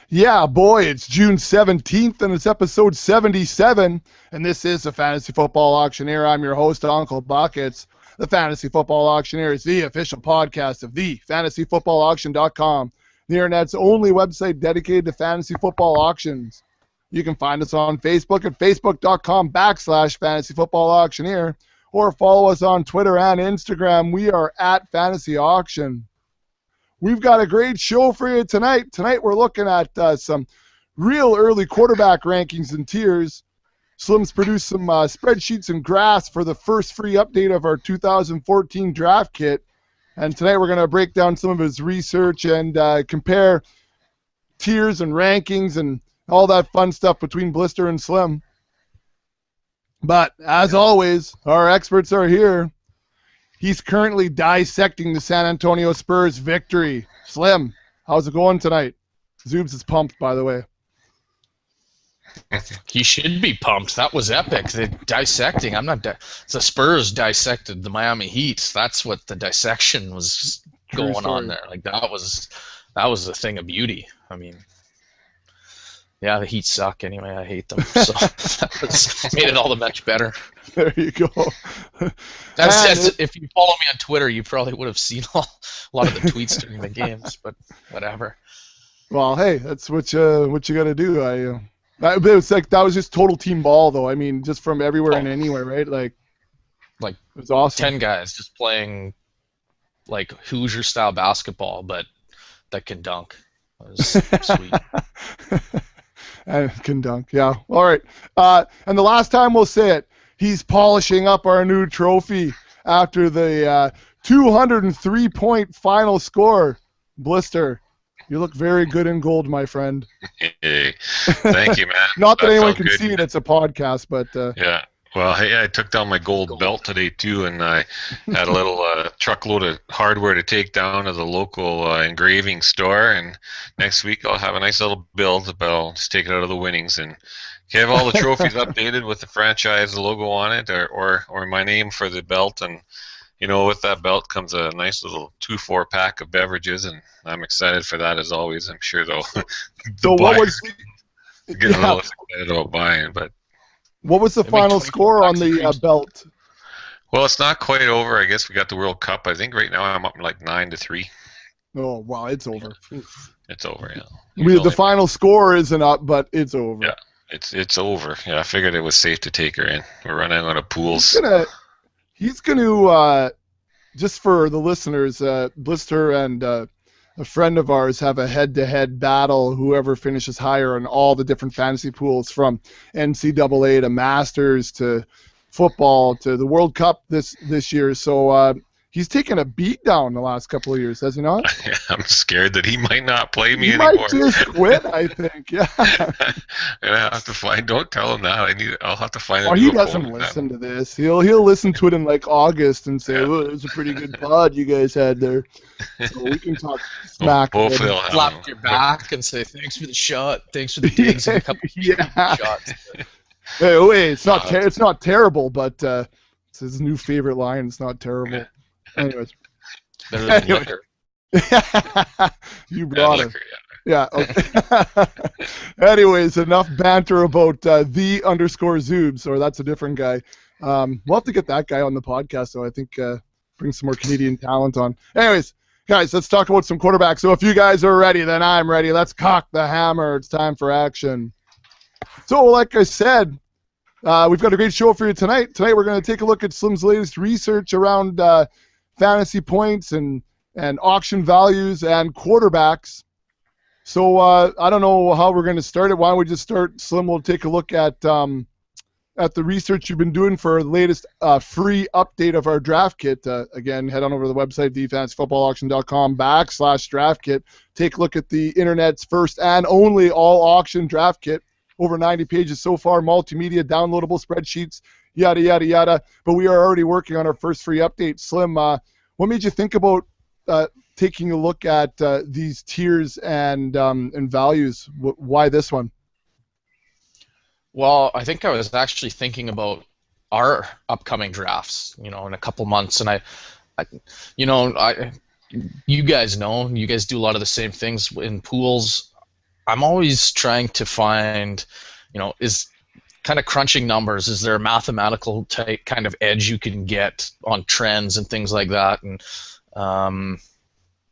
Yeah, boy, it's June 17th and it's episode 77, and this is the Fantasy Football Auctioneer. I'm your host, Uncle Buckets. The Fantasy Football Auctioneer is the official podcast of the fantasyfootballauction.com, the internet's only website dedicated to fantasy football auctions. You can find us on Facebook at facebook.com/fantasyfootballauctioneer, or follow us on Twitter and Instagram. We are at Fantasy Auction. We've got a great show for you tonight. Tonight we're looking at some real early quarterback rankings and tiers. Slim's produced some spreadsheets and graphs for the first free update of our 2014 draft kit. And tonight we're going to break down some of his research and compare tiers and rankings and all that fun stuff between Blister and Slim. But as always, our experts are here. He's currently dissecting the San Antonio Spurs victory. Slim, how's it going tonight? Zoobs is pumped, by the way. He should be pumped. That was epic. They're dissecting. The Spurs dissected the Miami Heat. That's what the dissection was going on there. Like that was a thing of beauty. I mean, yeah, the Heat suck anyway. I hate them. So that made it all the much better. There you go. If you follow me on Twitter, you probably would have seen a lot of the tweets during the games, but whatever. Well, hey, that's what you got to do. It was like that was just total team ball, though. I mean, just from everywhere and anywhere, right? Like it was awesome. 10 guys just playing like Hoosier style basketball, but that can dunk. It was sweet. And can dunk, yeah. All right. And the last time we'll say it, he's polishing up our new trophy after the 203-point final score. Blister, you look very good in gold, my friend. Hey, thank you, man. Not that anyone can see it. It's a podcast, but... Yeah. Well, hey, I took down my gold belt today, too, and I had a little truckload of hardware to take down to the local engraving store, and next week I'll have a nice little build, but I'll just take it out of the winnings and have all the trophies updated with the franchise logo on it, or my name for the belt, and, you know, with that belt comes a nice little 2-4 pack of beverages, and I'm excited for that as always. I'm sure they'll get a little excited about buying, but... What was the final score on the belt? Well, it's not quite over. I guess we got the World Cup. I think right now I'm up like 9-3. Oh, wow, it's over. It's over, yeah. The final score isn't up, but it's over. Yeah, it's over. Yeah, I figured it was safe to take her in. We're running out of pools. He's gonna just for the listeners, Blister and a friend of ours have a head-to-head battle, whoever finishes higher in all the different fantasy pools, from NCAA to Masters to football to the World Cup this year. So he's taken a beat down the last couple of years, has he not? I'm scared that he might not play me anymore. He might just quit, I think. Yeah. And I have to find. Don't tell him that. I'll have to find. Oh, he doesn't listen to this. He'll listen to it in like August and say, "Oh, it was a pretty good pod you guys had there." So we can talk smack. Hopefully, I'll slap your back and say, "Thanks for the shot. Thanks for the digs and a couple of shots." Hey, wait, it's not terrible, but it's his new favorite line. It's not terrible. Anyways. Better than liquor. You brought it. Yeah. Okay. Anyways, enough banter about _Zoobs, or that's a different guy. We'll have to get that guy on the podcast, so I think bring some more Canadian talent on. Anyways, guys, let's talk about some quarterbacks. So if you guys are ready, then I'm ready. Let's cock the hammer. It's time for action. So, like I said, we've got a great show for you tonight. Tonight we're going to take a look at Slim's latest research around fantasy points and auction values and quarterbacks. So I don't know how we're going to start it. Why don't we just start? Slim will take a look at the research you've been doing for the latest free update of our draft kit. Again, head on over to the website, thefantasyfootballauction.com/draft kit. Take a look at the internet's first and only all-auction draft kit. Over 90 pages so far, multimedia, downloadable spreadsheets, yada, yada, yada. But we are already working on our first free update. Slim, what made you think about taking a look at these tiers and values? Why this one? Well, I think I was actually thinking about our upcoming drafts, in a couple months, and you guys know, you guys do a lot of the same things in pools I'm always trying to find, is kind of crunching numbers. Is there a mathematical type kind of edge you can get on trends and things like that? And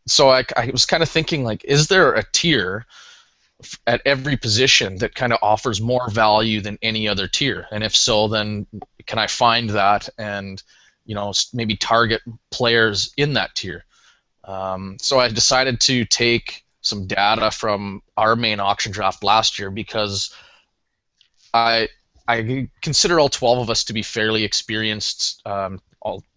so I was kind of thinking, like, is there a tier at every position that kind of offers more value than any other tier? And if so, then can I find that and maybe target players in that tier? So I decided to take some data from our main auction draft last year, because I consider all 12 of us to be fairly experienced, to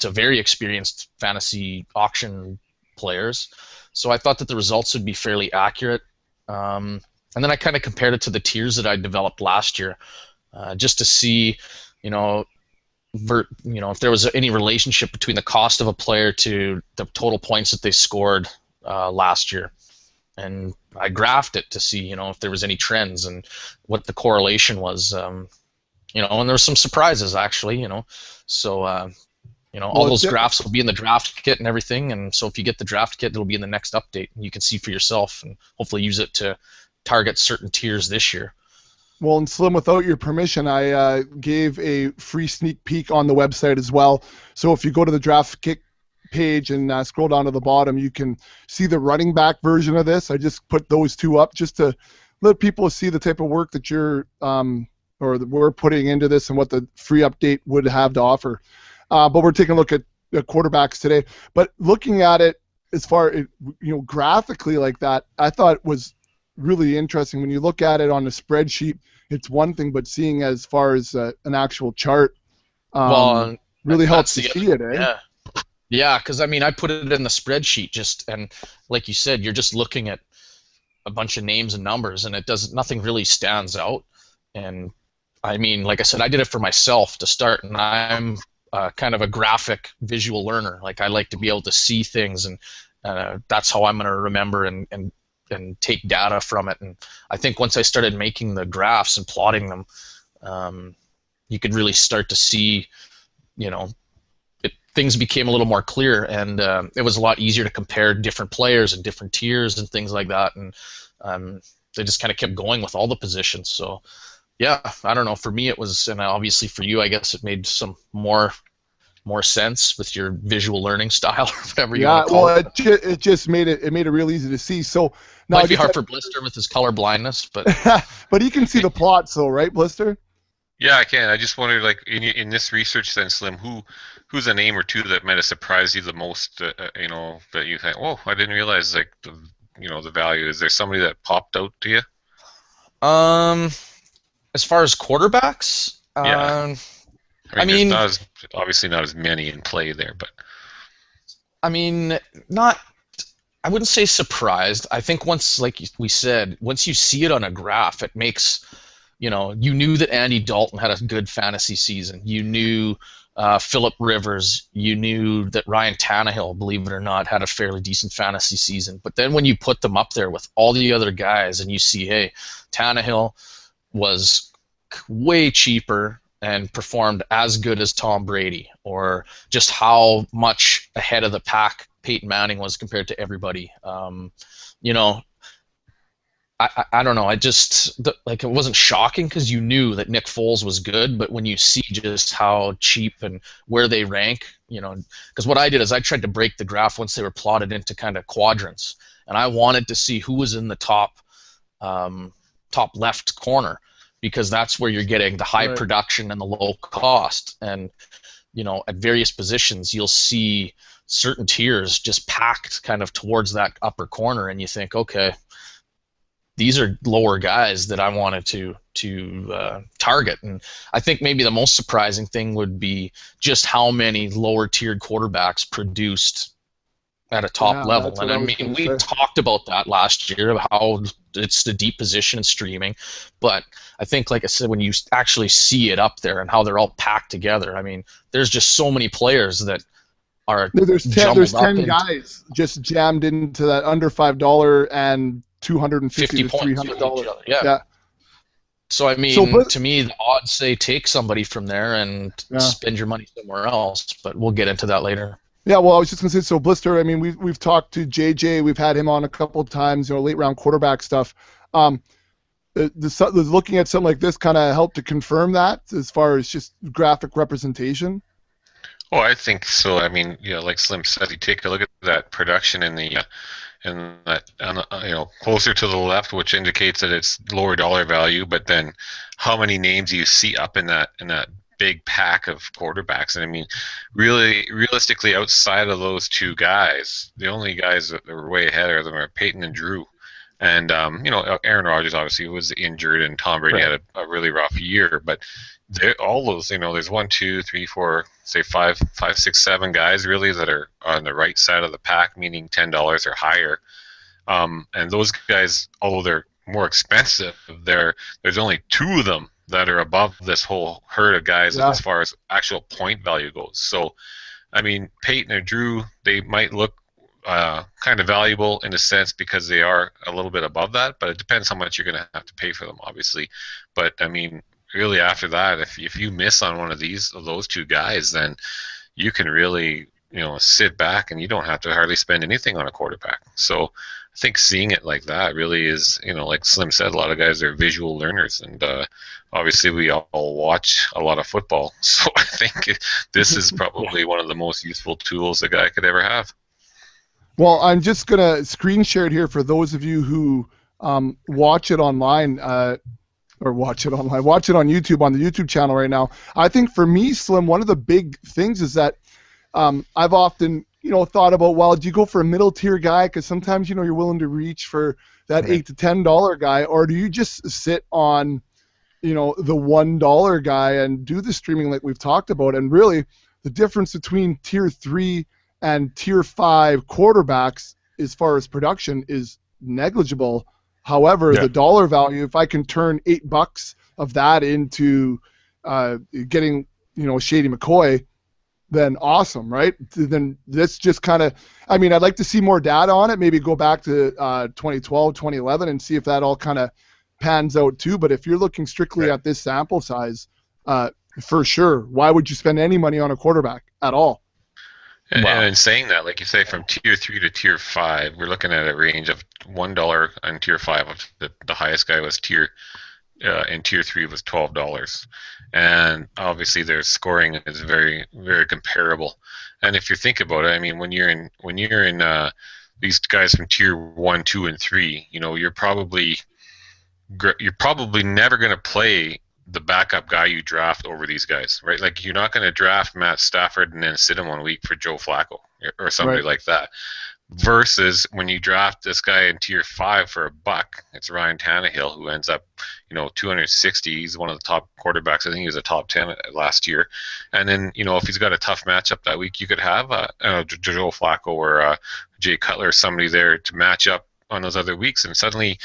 very experienced fantasy auction players. So I thought that the results would be fairly accurate. And then I kind of compared it to the tiers that I developed last year, just to see, if there was any relationship between the cost of a player to the total points that they scored last year. And I graphed it to see, if there was any trends and what the correlation was. And there were some surprises, actually, So, all those graphs will be in the draft kit and everything. And so if you get the draft kit, it'll be in the next update, and you can see for yourself and hopefully use it to target certain tiers this year. Well, and Slim, without your permission, I gave a free sneak peek on the website as well. So if you go to the draft kit page and scroll down to the bottom, you can see the running back version of this. I just put those two up just to let people see the type of work that you're or that we're putting into this and what the free update would have to offer. But we're taking a look at quarterbacks today. But looking at it as far, graphically like that, I thought it was really interesting. When you look at it on a spreadsheet, it's one thing, but seeing as far as an actual chart really helps to see it, eh? Yeah, because I put it in the spreadsheet and like you said, you're just looking at a bunch of names and numbers, and nothing really stands out. And like I said, I did it for myself to start, and I'm kind of a graphic visual learner. Like, I like to be able to see things, and that's how I'm going to remember and take data from it. And I think once I started making the graphs and plotting them, you could really start to see, things became a little more clear, and it was a lot easier to compare different players and different tiers and things like that. And they just kind of kept going with all the positions. So, yeah, I don't know. For me, it was, and obviously for you, I guess it made some more sense with your visual learning style or whatever you want to call it. It just made it real easy to see. So now might be hard for Blister with his color blindness, but but he can see the plots, though, right, Blister? Yeah, I can. I just wondered, like, in this research then, Slim, who's a name or two that might have surprised you the most? That you think, oh, I didn't realize, like, the value. Is there somebody that popped out to you? As far as quarterbacks, yeah. There's obviously not as many in play there, but I wouldn't say surprised. I think once, like we said, once you see it on a graph, it makes, you knew that Andy Dalton had a good fantasy season. You knew Phillip Rivers. You knew that Ryan Tannehill, believe it or not, had a fairly decent fantasy season. But then when you put them up there with all the other guys and you see, hey, Tannehill was way cheaper and performed as good as Tom Brady, or just how much ahead of the pack Peyton Manning was compared to everybody. I don't know. It wasn't shocking because you knew that Nick Foles was good, but when you see just how cheap and where they rank, because what I did is I tried to break the graph once they were plotted into kind of quadrants, and I wanted to see who was in the top left corner, because that's where you're getting the high production and the low cost. And at various positions you'll see certain tiers just packed kind of towards that upper corner, and you think, okay, these are lower guys that I wanted to target. And I think maybe the most surprising thing would be just how many lower tiered quarterbacks produced at a top level. And we talked about that last year, of how it's the deep position in streaming. But I think, like I said, when you actually see it up there and how they're all packed together, there's just so many players that are there's 10 guys just jammed into that under $5 and $250 to $300. Yeah. So to me, the odds say take somebody from there and spend your money somewhere else. But we'll get into that later. Yeah, well, I was just gonna say, so Blister. I mean, we've talked to JJ. We've had him on a couple of times. Late round quarterback stuff. Does looking at something like this kind of help to confirm that as far as just graphic representation? Oh, I think so. I mean, like Slim said, you take a look at that production in the closer to the left, which indicates that it's lower dollar value. But then, how many names do you see up in that big pack of quarterbacks? And I mean, really, realistically, outside of those two guys, the only guys that are way ahead of them are Peyton and Drew. And Aaron Rodgers obviously was injured, and Tom Brady had a really rough year. But all those, there's 1, 2, 3, 4, say 5, 6, 7 guys really that are on the right side of the pack, meaning $10 or higher. And those guys, although they're more expensive, there's only 2 of them that are above this whole herd of guys as far as actual point value goes. So, I mean, Peyton or Drew, they might look kind of valuable in a sense because they are a little bit above that, but it depends how much you're going to have to pay for them, obviously. But I mean, really, after that, if you miss on one of those 2 guys, then you can really sit back and you don't have to hardly spend anything on a quarterback. So I think seeing it like that really is, like Slim said, a lot of guys are visual learners, and obviously we all watch a lot of football. So I think this is probably one of the most useful tools a guy could ever have. Well, I'm just going to screen share it here for those of you who watch it online, watch it on YouTube, on the YouTube channel right now. I think for me, Slim, one of the big things is that I've often, thought about, well, do you go for a middle tier guy? Because sometimes, you're willing to reach for that $8 to $10 guy, or do you just sit on, the $1 guy and do the streaming like we've talked about? And really, the difference between tier 3 and tier 5 quarterbacks as far as production is negligible. However, the dollar value, if I can turn $8 of that into getting, Shady McCoy, then awesome, right? Then this just kind of, I mean, I'd like to see more data on it, maybe go back to 2012, 2011 and see if that all kind of pans out too. But if you're looking strictly at this sample size, for sure, why would you spend any money on a quarterback at all? And in saying that, like you say, from tier 3 to tier 5, we're looking at a range of $1 on tier 5. The highest guy was in tier 3 was $12, and obviously their scoring is very, very comparable. And if you think about it, I mean, when you're in these guys from tier 1, 2, and 3, you're probably never going to play the backup guy you draft over these guys, right? Like, you're not going to draft Matt Stafford and then sit him 1 week for Joe Flacco or somebody like that. Versus when you draft this guy in tier 5 for $1, it's Ryan Tannehill, who ends up, 260. He's one of the top quarterbacks. I think he was a top 10 last year. And then, if he's got a tough matchup that week, you could have Joe Flacco or Jay Cutler or somebody there to match up on those other weeks, and suddenly,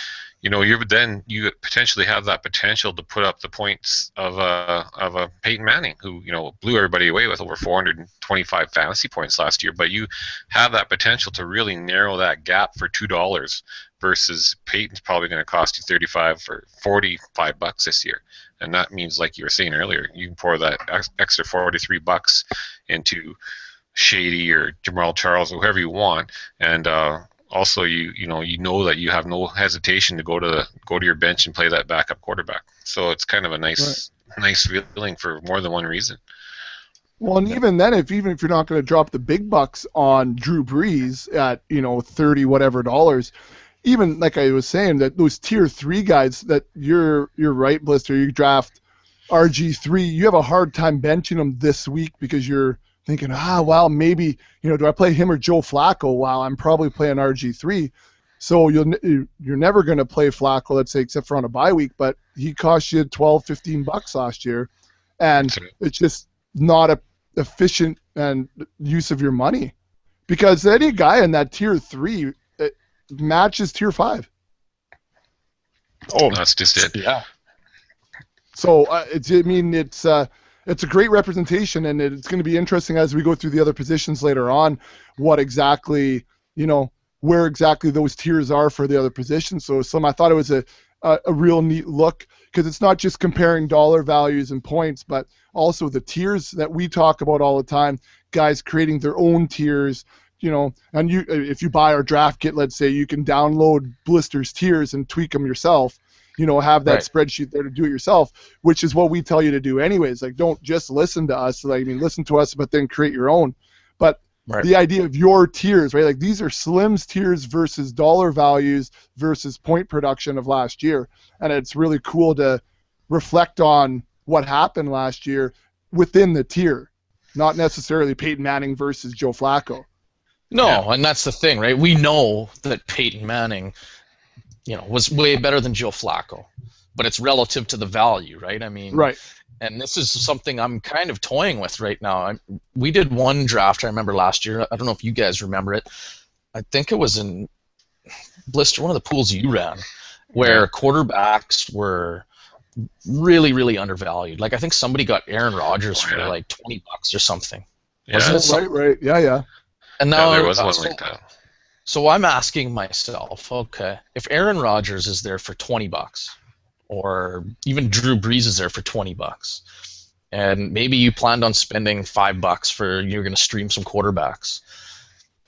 you potentially have that potential to put up the points of a Peyton Manning, who blew everybody away with over 425 fantasy points last year. But you have that potential to really narrow that gap for $2 versus Peyton's probably going to cost you $35 for $45 this year, and that means, like you were saying earlier, you can pour that extra $43 into Shady or Jamal Charles or whoever you want, and also, you know that you have no hesitation to go to your bench and play that backup quarterback. So it's kind of a nice feeling for more than one reason. Well, and even then, even if you're not going to drop the big bucks on Drew Brees at 30 whatever dollars, even like I was saying, that those tier 3 guys that you're right, Blister, you draft RG3, you have a hard time benching them this week because you're thinking, well, maybe, do I play him or Joe Flacco? Wow, I'm probably playing RG3. So you're never going to play Flacco, let's say, except for on a bye week, but he cost you $12-15 last year, and it's just not a efficient and use of your money, because any guy in that tier 3 matches tier 5. Oh, that's just it. Yeah. So it's a great representation, and it's going to be interesting as we go through the other positions later on, what exactly, where exactly those tiers are for the other positions. So I thought it was a real neat look, because it's not just comparing dollar values and points, but also the tiers that we talk about all the time. Guys creating their own tiers, and if you buy our draft kit, let's say, you can download Blister's tiers and tweak them yourself. Have that spreadsheet there to do it yourself, which is what we tell you to do anyways. Like, don't just listen to us. Listen to us, but then create your own. But the idea of your tiers, right? Like, these are Slim's tiers versus dollar values versus point production of last year. And it's really cool to reflect on what happened last year within the tier, not necessarily Peyton Manning versus Joe Flacco. No, and that's the thing, right? We know that Peyton Manning, was way better than Joe Flacco, but it's relative to the value, right? Right. And this is something I'm kind of toying with right now. We did one draft, I remember last year. I don't know if you guys remember it. I think it was in Blister, one of the pools you ran, where quarterbacks were really, really undervalued. Like, I think somebody got Aaron Rodgers for like $20 or something. Yeah. Wasn't it Right. Yeah. And now there was one like that. So I'm asking myself, okay, if Aaron Rodgers is there for $20, or even Drew Brees is there for $20, and maybe you planned on spending $5 you're going to stream some quarterbacks,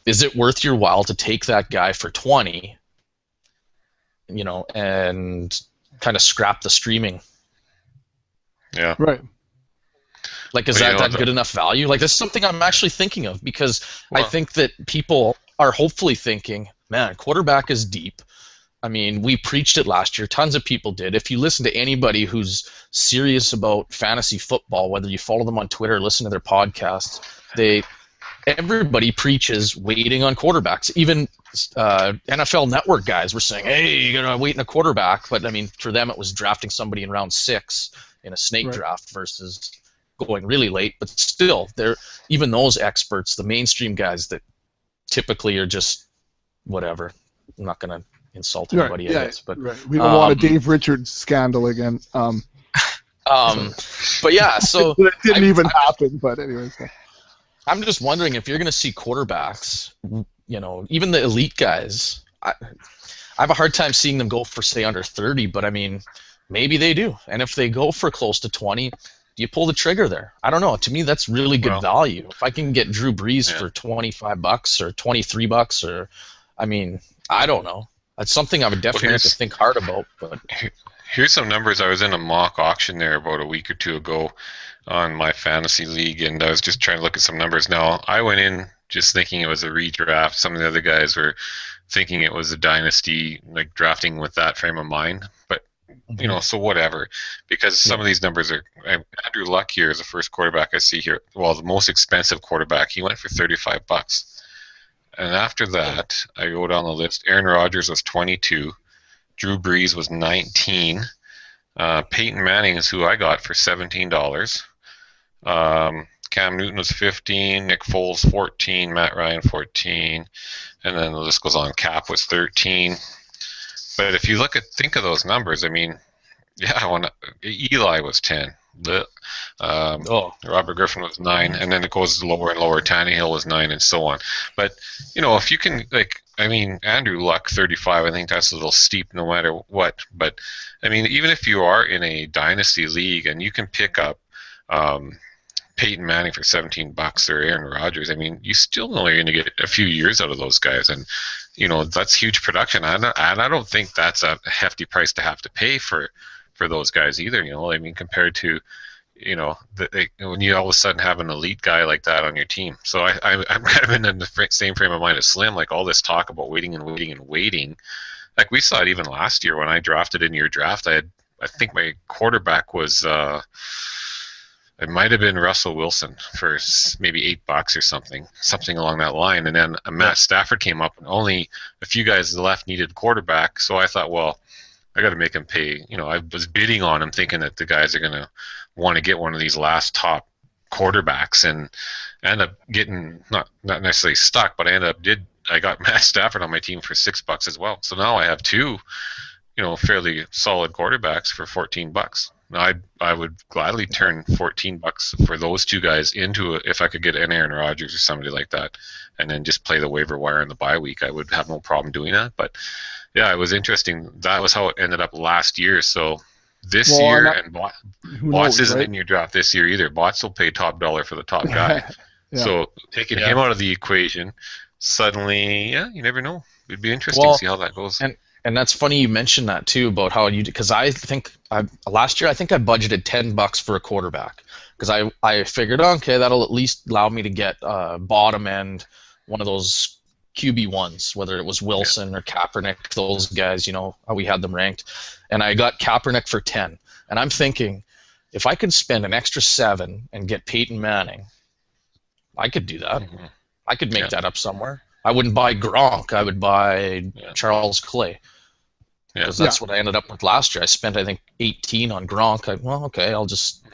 is it worth your while to take that guy for 20, and kind of scrap the streaming? Yeah. Right. Like, is that good enough value? Like, this is something I'm actually thinking of, because I think that people are hopefully thinking, man, quarterback is deep. We preached it last year. Tons of people did. If you listen to anybody who's serious about fantasy football, whether you follow them on Twitter or listen to their podcasts, everybody preaches waiting on quarterbacks. Even NFL Network guys were saying, hey, you're going to wait on a quarterback. But, for them it was drafting somebody in round 6 in a snake draft versus going really late. But still, even those experts, the mainstream guys that typically are just whatever. I'm not going to insult anybody, I guess. But we don't want a Dave Richards scandal again. But yeah, so it didn't even happen. But anyways, I'm just wondering if you're going to see quarterbacks, even the elite guys. I have a hard time seeing them go for, say, under 30. But maybe they do. And if they go for close to 20, do you pull the trigger there? I don't know. To me, that's really good value. If I can get Drew Brees for $25 or $23, or I don't know. That's something I would definitely have to think hard about. But here's some numbers. I was in a mock auction there about a week or two ago on my fantasy league, and I was just trying to look at some numbers. Now, I went in just thinking it was a redraft. Some of the other guys were thinking it was a dynasty, like drafting with that frame of mind. But so whatever, because some of these numbers are. Andrew Luck here is the first quarterback I see here. Well, the most expensive quarterback. He went for $35. And after that, I go down the list. Aaron Rodgers was 22. Drew Brees was 19. Peyton Manning is who I got for $17. Cam Newton was 15. Nick Foles 14. Matt Ryan 14. And then the list goes on. Cap was 13. But if you think of those numbers, when Eli was 10. Robert Griffin was 9, and then it goes lower and lower. Tannehill was 9, and so on. But if you can, Andrew Luck 35, I think that's a little steep, no matter what. But even if you are in a dynasty league and you can pick up Peyton Manning for $17 or Aaron Rodgers, you still know you're going to get a few years out of those guys, and that's huge production. And I don't think that's a hefty price to have to pay for those guys either. Compared to when you all of a sudden have an elite guy like that on your team. So I'm kind of in the same frame of mind as Slim. Like, all this talk about waiting and waiting and waiting. Like, we saw it even last year when I drafted in your draft. I think my quarterback was it might have been Russell Wilson for maybe $8 or something along that line. And then Matt Stafford came up, and only a few guys left needed a quarterback. So I thought, well, I got to make him pay. I was bidding on him, thinking that the guys are going to want to get one of these last top quarterbacks, and I ended up getting not necessarily stuck, but I got Matt Stafford on my team for $6 as well. So now I have two, fairly solid quarterbacks for $14. Now I would gladly turn $14 for those two guys into if I could get an Aaron Rodgers or somebody like that, and then just play the waiver wire in the bye week. I would have no problem doing that, but. Yeah, it was interesting. That was how it ended up last year. So this Well, year, not, and who Bots knows, isn't right? in your draft this year either. Bots will pay top dollar for the top guy. Yeah. So taking Yeah. him out of the equation, suddenly, yeah, you never know. It'd be interesting to Well, see how that goes. and that's funny you mentioned that too about how you, because I think last year I think I budgeted $10 for a quarterback because I figured, okay, that'll at least allow me to get bottom end one of those QB1s, whether it was Wilson or Kaepernick, those guys, how we had them ranked, and I got Kaepernick for 10, and I'm thinking if I could spend an extra 7 and get Peyton Manning, I could do that. Mhm. I could make Yeah. that up somewhere. I wouldn't buy Gronk. I would buy Yeah. Charles Clay. Yeah. Because that's what I ended up with last year. I spent, I think, 18 on Gronk. Well, okay, I'll just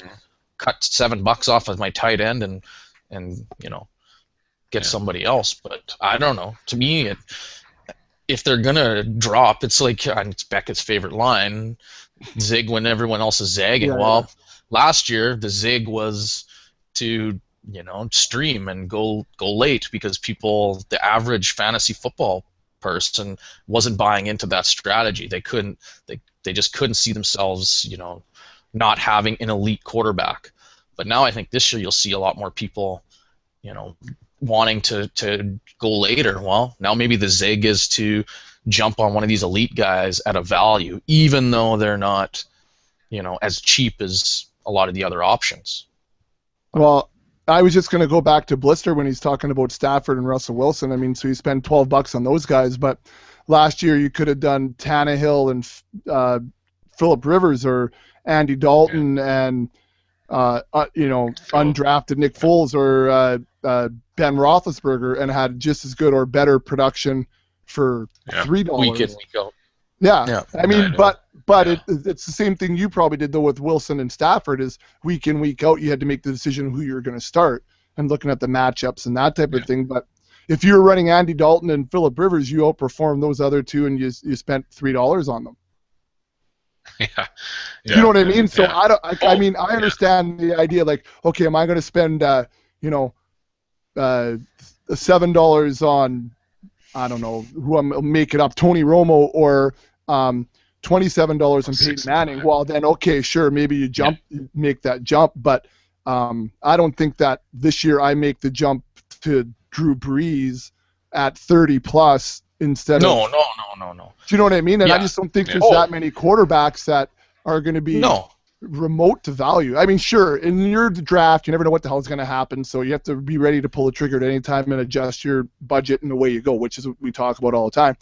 cut $7 off of my tight end and get somebody else. But I don't know. To me, if they're gonna drop, it's like it's Beckett's favorite line: zig when everyone else is zagging. Well, last year the zig was to stream and go late because the average fantasy football person wasn't buying into that strategy. They just couldn't see themselves, not having an elite quarterback. But now I think this year you'll see a lot more people, wanting to go later. Well, now maybe the zig is to jump on one of these elite guys at a value, even though they're not, as cheap as a lot of the other options. Well, I was just going to go back to Blister when he's talking about Stafford and Russell Wilson. I mean, so you spend $12 on those guys, but last year you could have done Tannehill and Phillip Rivers or Andy Dalton and undrafted Nick Foles or Ben Roethlisberger and had just as good or better production for $3. Week in, week out. Yeah. I mean, but it's the same thing you probably did though with Wilson and Stafford is week in, week out, you had to make the decision who you're going to start and looking at the matchups and that type of thing. But if you were running Andy Dalton and Phillip Rivers, you outperformed those other two and you spent $3 on them. Yeah. You know what I mean? So I mean, I understand the idea like, okay, am I going to spend, $7 on, I don't know, who I'm making up, Tony Romo or $27 on Peyton Manning? Well, then, okay, sure, maybe you make that jump, but I don't think that this year I make the jump to Drew Brees at 30 plus instead of... No. Do you know what I mean? And I just don't think there's that many quarterbacks that are going to be remote to value. I mean, sure, in your draft, you never know what the hell is going to happen, so you have to be ready to pull the trigger at any time and adjust your budget and the way you go, which is what we talk about all the time.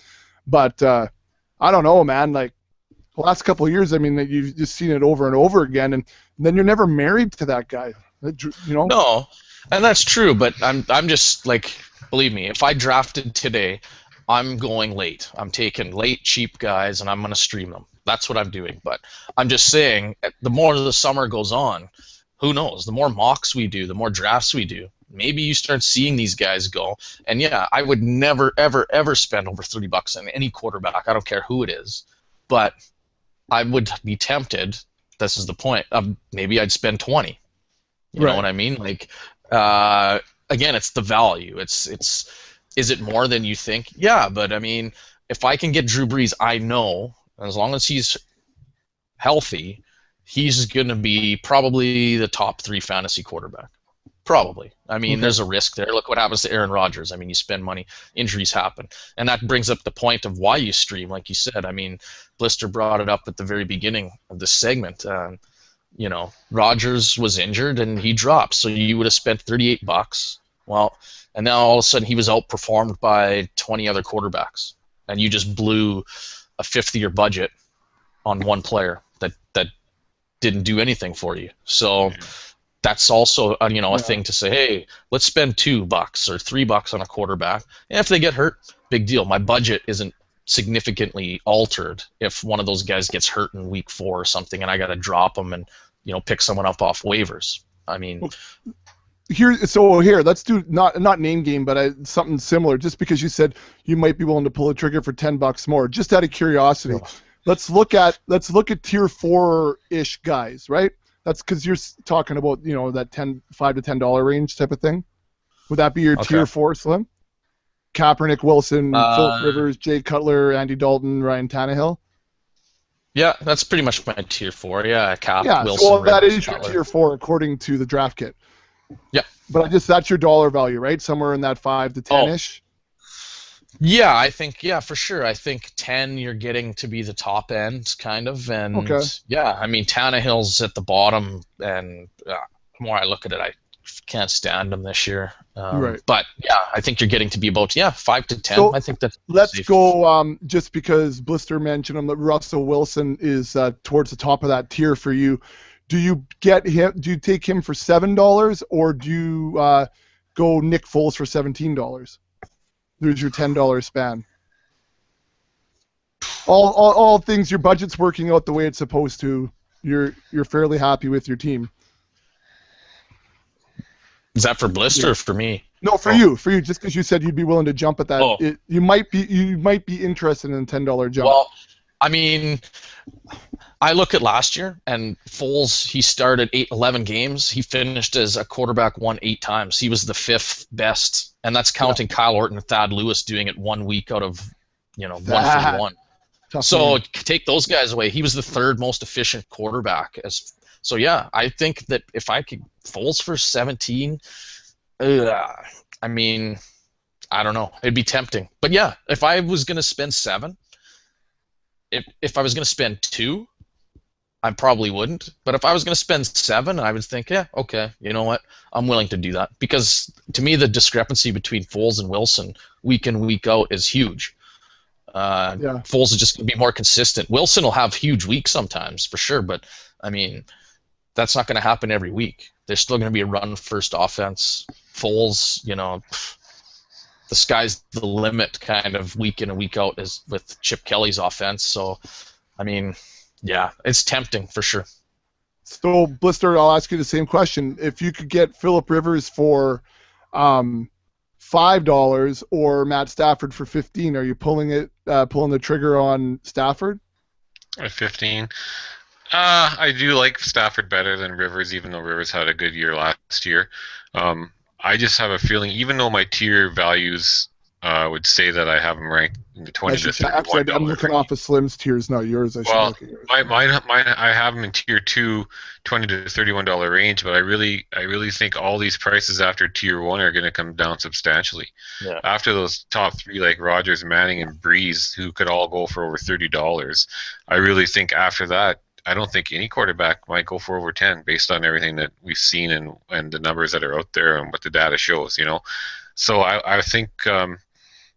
But I don't know, man. Like, the last couple of years, I mean, you've just seen it over and over again, and then you're never married to that guy. No, and that's true, but I'm just like, believe me, if I drafted today, I'm going late. I'm taking late, cheap guys, and I'm going to stream them. That's what I'm doing. But I'm just saying, the more the summer goes on, who knows? The more mocks we do, the more drafts we do, maybe you start seeing these guys go. And yeah, I would never, ever, ever spend over $30 on any quarterback. I don't care who it is. But I would be tempted. This is the point. Maybe I'd spend 20. You know what I mean? Like, again, it's the value. Is it more than you think? Yeah, but I mean, if I can get Drew Brees, I know as long as he's healthy, he's going to be probably the top 3 fantasy quarterback. Probably. I mean, there's a risk there. Look what happens to Aaron Rodgers. I mean, you spend money, injuries happen. And that brings up the point of why you stream, like you said. I mean, Blister brought it up at the very beginning of this segment. Rodgers was injured and he dropped. So you would have spent $38. Well, and now all of a sudden he was outperformed by 20 other quarterbacks. And you just blew a fifth of your budget on one player that didn't do anything for you. So that's also a thing to say, hey, let's spend $2 or $3 on a quarterback. And if they get hurt, big deal. My budget isn't significantly altered if one of those guys gets hurt in week 4 or something and I got to drop them and pick someone up off waivers. I mean, here let's do not name game, but something similar. Just because you said you might be willing to pull a trigger for $10 more, just out of curiosity, let's look at tier 4-ish guys, right? That's because you're talking about that $5 to $10 range type of thing. Would that be your tier 4, Slim? Kaepernick, Wilson, Philip Uh, Rivers, Jay Cutler, Andy Dalton, Ryan Tannehill. Yeah, that's pretty much my tier 4. Yeah, Cap, Yeah, so Wilson, that Rivers, is your Cutler. tier 4 according to the draft kit. Yeah. But that's your dollar value, right? Somewhere in that 5 to 10-ish. Yeah, I think, yeah, for sure. I think 10 you're getting to be the top end, kind of. And Okay. yeah, I mean, Tannehill's at the bottom, and the more I look at it, I can't stand him this year. Right. But yeah, I think you're getting to be about 5 to 10. So I think that's let's safe. go. Just because Blister mentioned him, that Russell Wilson is towards the top of that tier for you. Do you get him? Do you take him for $7, or do you go Nick Foles for $17? There's your $10 span. All things. Your budget's working out the way it's supposed to. You're fairly happy with your team. Is that for Blister or for me? No, for you. Just because you said you'd be willing to jump at that, Oh. you might be interested in a $10 jump. Well, I mean, I look at last year, and Foles, he started 11 games. He finished as a quarterback 8 times. He was the 5th best, and that's counting Kyle Orton and Thad Lewis doing it 1 week out of 141. So take those guys away. He was the 3rd most efficient quarterback. So yeah, I think that if I could Foles for 17, I mean, I don't know. It'd be tempting. But yeah, if I was gonna spend 7. If I was going to spend 2, I probably wouldn't. But if I was going to spend 7, I would think, yeah, okay, you know what? I'm willing to do that. Because to me, the discrepancy between Foles and Wilson week in, week out is huge. Foles is just going to be more consistent. Wilson will have huge weeks sometimes, for sure. But, I mean, that's not going to happen every week. There's still going to be a run-first offense. Foles, the sky's the limit kind of week in and week out is with Chip Kelly's offense. So, I mean, yeah, it's tempting for sure. So, Blister, I'll ask you the same question. If you could get Philip Rivers for $5 or Matt Stafford for 15, are you pulling the trigger on Stafford? At 15. I do like Stafford better than Rivers, even though Rivers had a good year last year. I just have a feeling, even though my tier values would say that I have them ranked in the 20 to 31 Actually, I'm looking off of Slim's tiers, not yours. I should look at yours. Mine, I have them in tier 2, $20 to $31 range, but I really think all these prices after tier 1 are going to come down substantially. Yeah. After those top 3 like Rodgers, Manning, and Breeze, who could all go for over $30, I really think after that, I don't think any quarterback might go for over 10 based on everything that we've seen and the numbers that are out there and what the data shows, So I think, I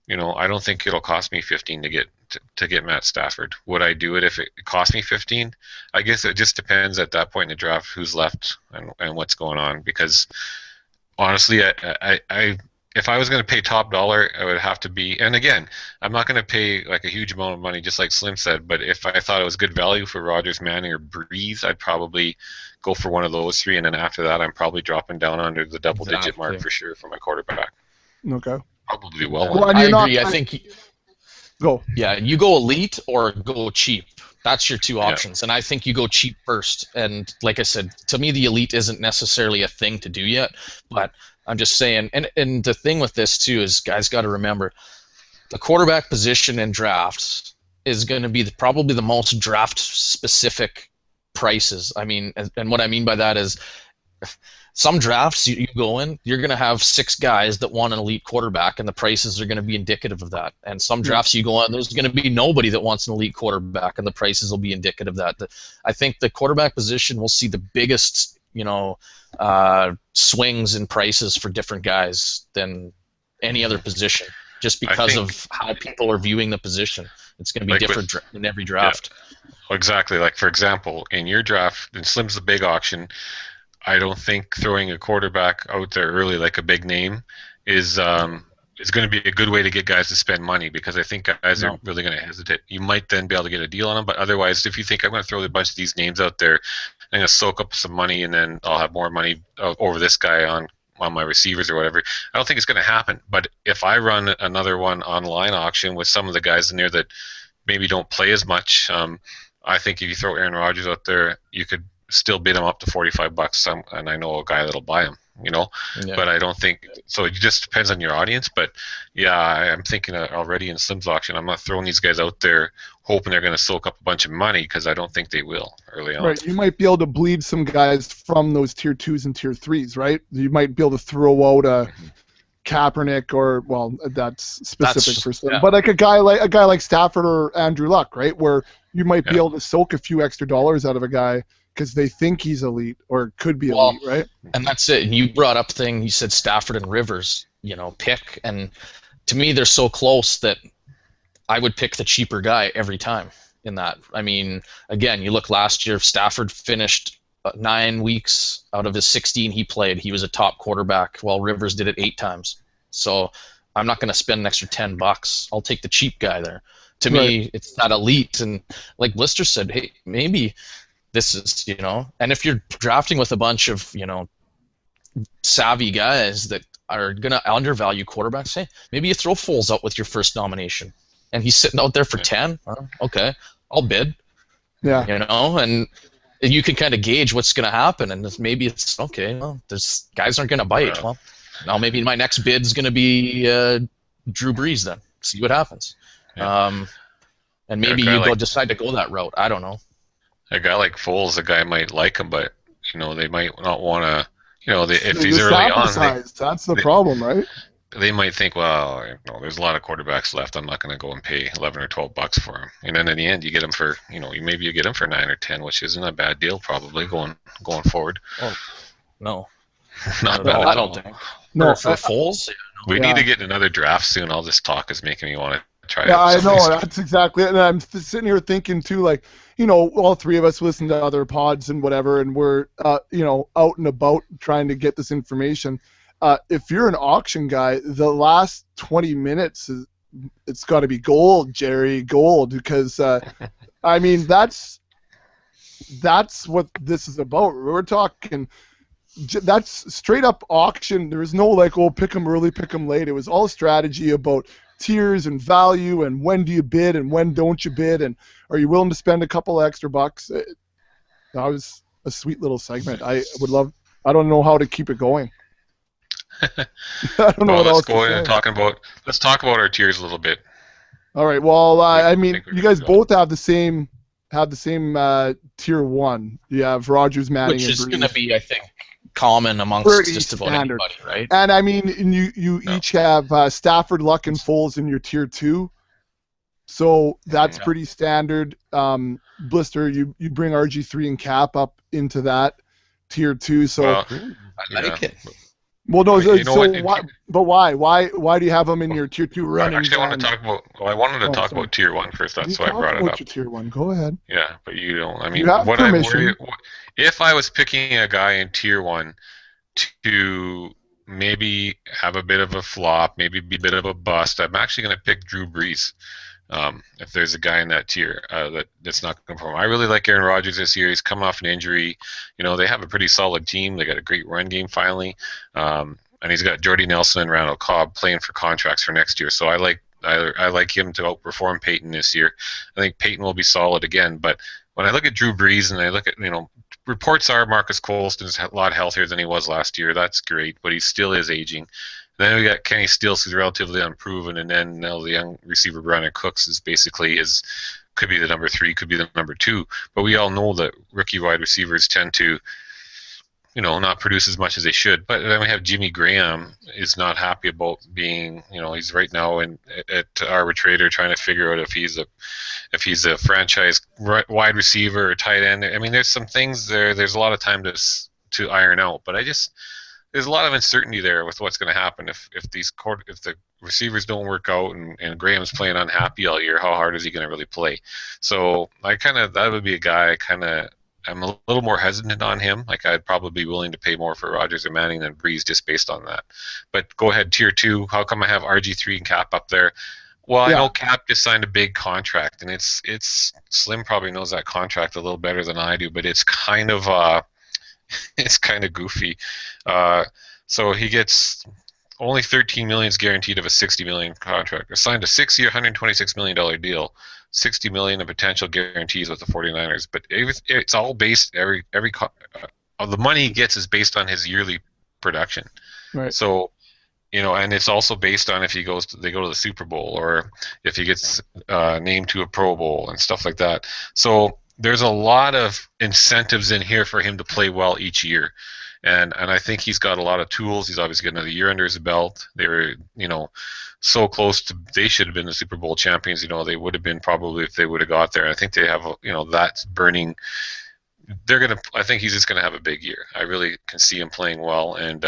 don't think it'll cost me 15 to get Matt Stafford. Would I do it if it cost me 15? I guess it just depends at that point in the draft who's left and what's going on. Because honestly, I if I was going to pay top dollar, it would have to be, and again, I'm not going to pay like a huge amount of money, just like Slim said, but if I thought it was good value for Rodgers, Manning, or Breeze, I'd probably go for one of those 3, and then after that, I'm probably dropping down under the double-digit mark for sure for my quarterback. Okay. Probably well. Well, I agree. I think go. Yeah, you go elite or go cheap. That's your 2 options, and I think you go cheap first. And like I said, to me, the elite isn't necessarily a thing to do yet, but I'm just saying, and the thing with this too is, guys got to remember, the quarterback position in drafts is going to be probably the most draft-specific prices. I mean, and what I mean by that is, some drafts you go in, you're going to have 6 guys that want an elite quarterback, and the prices are going to be indicative of that. And some drafts you go in, there's going to be nobody that wants an elite quarterback, and the prices will be indicative of that. I think the quarterback position will see the biggest swings in prices for different guys than any other position, just because of how people are viewing the position. It's going to be different in every draft. Yeah. Exactly. Like, for example, in your draft, in Slim's the big auction, I don't think throwing a quarterback out there early, like a big name, is going to be a good way to get guys to spend money, because I think guys are really going to hesitate. You might then be able to get a deal on them, but otherwise, if you think I'm going to throw a bunch of these names out there, I'm going to soak up some money, and then I'll have more money over this guy on my receivers or whatever, I don't think it's going to happen. But if I run another one online auction with some of the guys in there that maybe don't play as much, I think if you throw Aaron Rodgers out there, you could still bid him up to $45, and I know a guy that'll buy him. Yeah. But I don't think so. It just depends on your audience. But yeah, I'm thinking already in Slim's auction, I'm not throwing these guys out there hoping they're going to soak up a bunch of money, because I don't think they will early on. Right, you might be able to bleed some guys from those tier 2s and tier 3s, right? You might be able to throw out a Kaepernick, or that's specific for Slim, but like a guy like Stafford or Andrew Luck, right? Where you might be able to soak a few extra dollars out of a guy because they think he's elite or could be elite, right? And that's it. And you brought up you said Stafford and Rivers, pick, and to me they're so close that I would pick the cheaper guy every time in that. I mean, again, you look last year, Stafford finished 9 weeks out of his 16 he played. He was a top quarterback, while Rivers did it 8 times. So I'm not going to spend an extra $10. I'll take the cheap guy there. To me, it's not elite. And like Blister said, hey, maybe this is, and if you're drafting with a bunch of, savvy guys that are going to undervalue quarterbacks, hey, maybe you throw Foles out with your first nomination. And he's sitting out there for 10. Okay, I'll bid. Yeah. And you can kind of gauge what's going to happen, and maybe it's okay. Well, there's guys aren't going to bite. Yeah. Well, now maybe my next bid's going to be Drew Brees. Then see what happens. Yeah. And maybe you decide to go that route. I don't know. A guy like Foles, a guy might like him, but they might not want to. If he's early on, that's the problem, right? They might think, well, there's a lot of quarterbacks left. I'm not going to go and pay $11 or $12 for him. And then in the end, you get him for, maybe you get him for 9 or 10, which isn't a bad deal probably going forward. Oh, no, not bad. I don't think. No, for Foles. We need to get another draft soon. All this talk is making me want to try. Yeah, I know. That's exactly it. And I'm sitting here thinking too, like, all three of us listen to other pods and whatever, and we're, out and about trying to get this information. If you're an auction guy, the last 20 minutes, it's got to be gold, Jerry, gold, because, I mean, that's what this is about. We're talking, that's straight up auction. There's no pick them early, pick them late. It was all strategy about tiers and value and when do you bid and when don't you bid and are you willing to spend a couple extra bucks. That was a sweet little segment. I don't know how to keep it going. I don't know what else to say. Let's talk about our tiers a little bit. All right. Well, I mean, you guys both have the same tier 1. You have Rogers, Manning, which and is going to be, I think, common amongst just about anybody, right? And I mean, you each have Stafford, Luck, and Foles in your tier 2. So that's pretty standard. Blister, you bring RG3 and Cap up into that tier 2. So I like it. Well, no. But why? Why do you have them in your tier 2 running? Actually, I want to talk about. Well, I wanted to talk about tier 1 first. That's why I brought it up. Your tier 1. Go ahead. Yeah, but you don't. I mean, you have permission. If I was picking a guy in tier 1 to maybe have a bit of a flop, maybe be a bit of a bust, I'm actually going to pick Drew Brees. If there's a guy in that tier that's not going to perform. I really like Aaron Rodgers this year. He's come off an injury. They have a pretty solid team. They got a great run game finally. And he's got Jordy Nelson and Randall Cobb playing for contracts for next year. So I like him to outperform Peyton this year. I think Peyton will be solid again. But when I look at Drew Brees and I look at, reports are Marcus Colston's a lot healthier than he was last year. That's great, but he still is aging. Then we got Kenny Stills, who's relatively unproven, and then now the young receiver Brandon Cooks could be the number 3, could be the number 2. But we all know that rookie wide receivers tend to, not produce as much as they should. But then we have Jimmy Graham is not happy about being, he's right now at arbitrator trying to figure out if he's a franchise wide receiver or tight end. I mean, there's some things there. There's a lot of time to iron out. But there's a lot of uncertainty there with what's going to happen if the receivers don't work out and Graham's playing unhappy all year. How hard is he going to really play? So that would be a guy I'm a little more hesitant on him. I'd probably be willing to pay more for Rodgers or Manning than Brees just based on that. But go ahead, tier 2. How come I have RG3 and Cap up there? Well, I know Cap just signed a big contract, and it's Slim probably knows that contract a little better than I do, but it's kind of goofy. So he gets only $13 million is guaranteed of a $60 million contract. He signed a 6-year, $126 million deal, $60 million in potential guarantees with the 49ers. But it's all based the money he gets is based on his yearly production. Right. So, and it's also based on if they go to the Super Bowl or if he gets named to a Pro Bowl and stuff like that. So there's a lot of incentives in here for him to play well each year. And I think he's got a lot of tools. He's obviously got another year under his belt. They were, so close to, they should have been the Super Bowl champions. They would have been probably if they would have got there. I think they have, that's burning. I think he's just going to have a big year. I really can see him playing well. And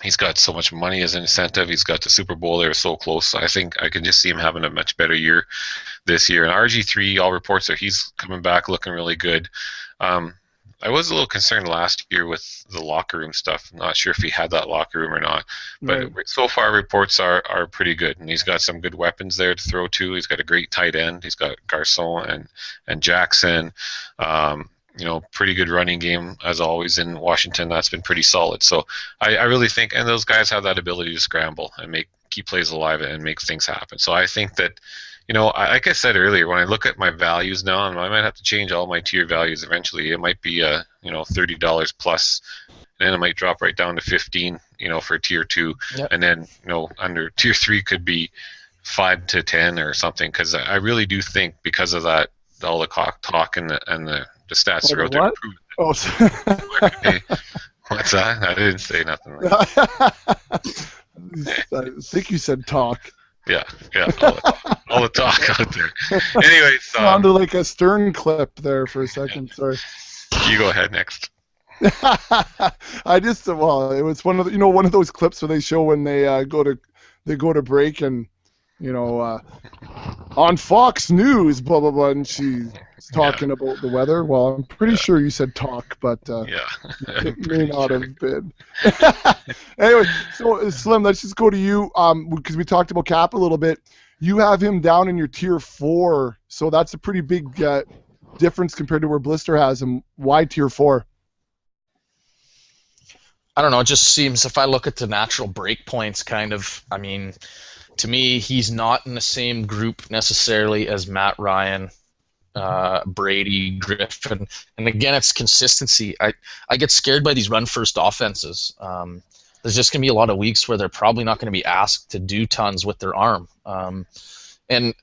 he's got so much money as an incentive. He's got the Super Bowl. They were so close. I think I can just see him having a much better year this year. And RG3, all reports are he's coming back looking really good. I was a little concerned last year with the locker room stuff. I'm not sure if he had that locker room or not. But so far, reports are pretty good. And he's got some good weapons there to throw to. He's got a great tight end. He's got Garcon and Jackson. Pretty good running game, as always, in Washington. That's been pretty solid. So I really think, and those guys have that ability to scramble and keep plays alive and make things happen. So I think that, like I said earlier, when I look at my values now, and I might have to change all my tier values eventually. It might be $30 plus, and then it might drop right down to 15, for tier 2, yep. And then under tier 3 could be 5 to 10 or something, because I really do think because of that, all the talk and the stats are out there. Oh, what's that? I didn't say nothing. I think you said talk. Yeah, all the talk out there. Anyway, sounded like a Stern clip there for a second. Sorry. You go ahead next. It was one of one of those clips where they show when they go to break and on Fox News, blah blah blah, and she's talking about the weather. Well, I'm pretty sure you said talk, but it may not have been. Anyway, so Slim, let's just go to you because we talked about Cap a little bit. You have him down in your tier 4, so that's a pretty big difference compared to where Blister has him. Why tier 4? I don't know. It just seems, if I look at the natural break points, to me, he's not in the same group necessarily as Matt Ryan, Brady, Griffin. And again, it's consistency. I get scared by these run-first offenses. There's just going to be a lot of weeks where they're probably not going to be asked to do tons with their arm. And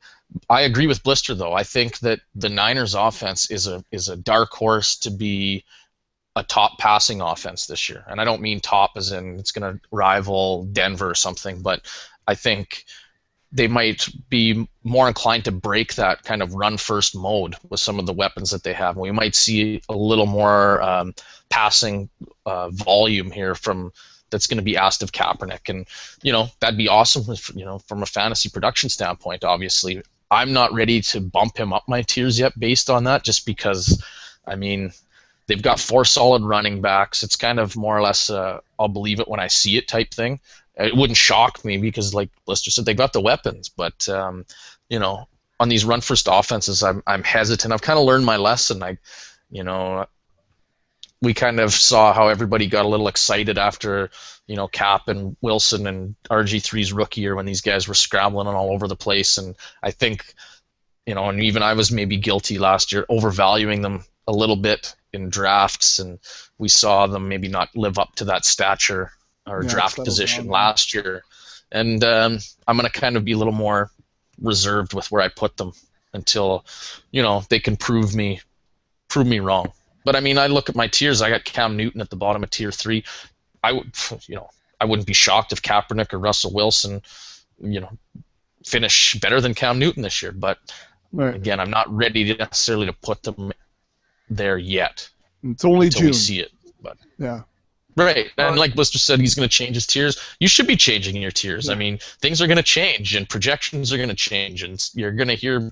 I agree with Blister, though. I think that the Niners' offense is a dark horse to be a top passing offense this year. And I don't mean top as in it's going to rival Denver or something, but I think they might be more inclined to break that kind of run-first mode with some of the weapons that they have. We might see a little more passing volume here that's going to be asked of Kaepernick. And, that'd be awesome from a fantasy production standpoint, obviously. I'm not ready to bump him up my tiers yet based on that, just because, they've got 4 solid running backs. It's kind of more or less I'll believe it when I see it type thing. It wouldn't shock me because, like Blister said, they got the weapons. But, on these run-first offenses, I'm hesitant. I've kind of learned my lesson. We kind of saw how everybody got a little excited after, Cap and Wilson and RG3's rookie year when these guys were scrambling and all over the place. And I think, and even I was maybe guilty last year, overvaluing them a little bit in drafts, and we saw them maybe not live up to that stature or draft position last year. And I'm going to kind of be a little more reserved with where I put them until, they can prove me wrong. But I look at my tiers. I got Cam Newton at the bottom of tier 3. I wouldn't be shocked if Kaepernick or Russell Wilson, finish better than Cam Newton this year. But again, I'm not ready to necessarily to put them there yet. It's only until June. We see it. But yeah. Right, and like Blister said, he's going to change his tiers. You should be changing your tiers. Yeah. Things are going to change, and projections are going to change, and you're going to hear,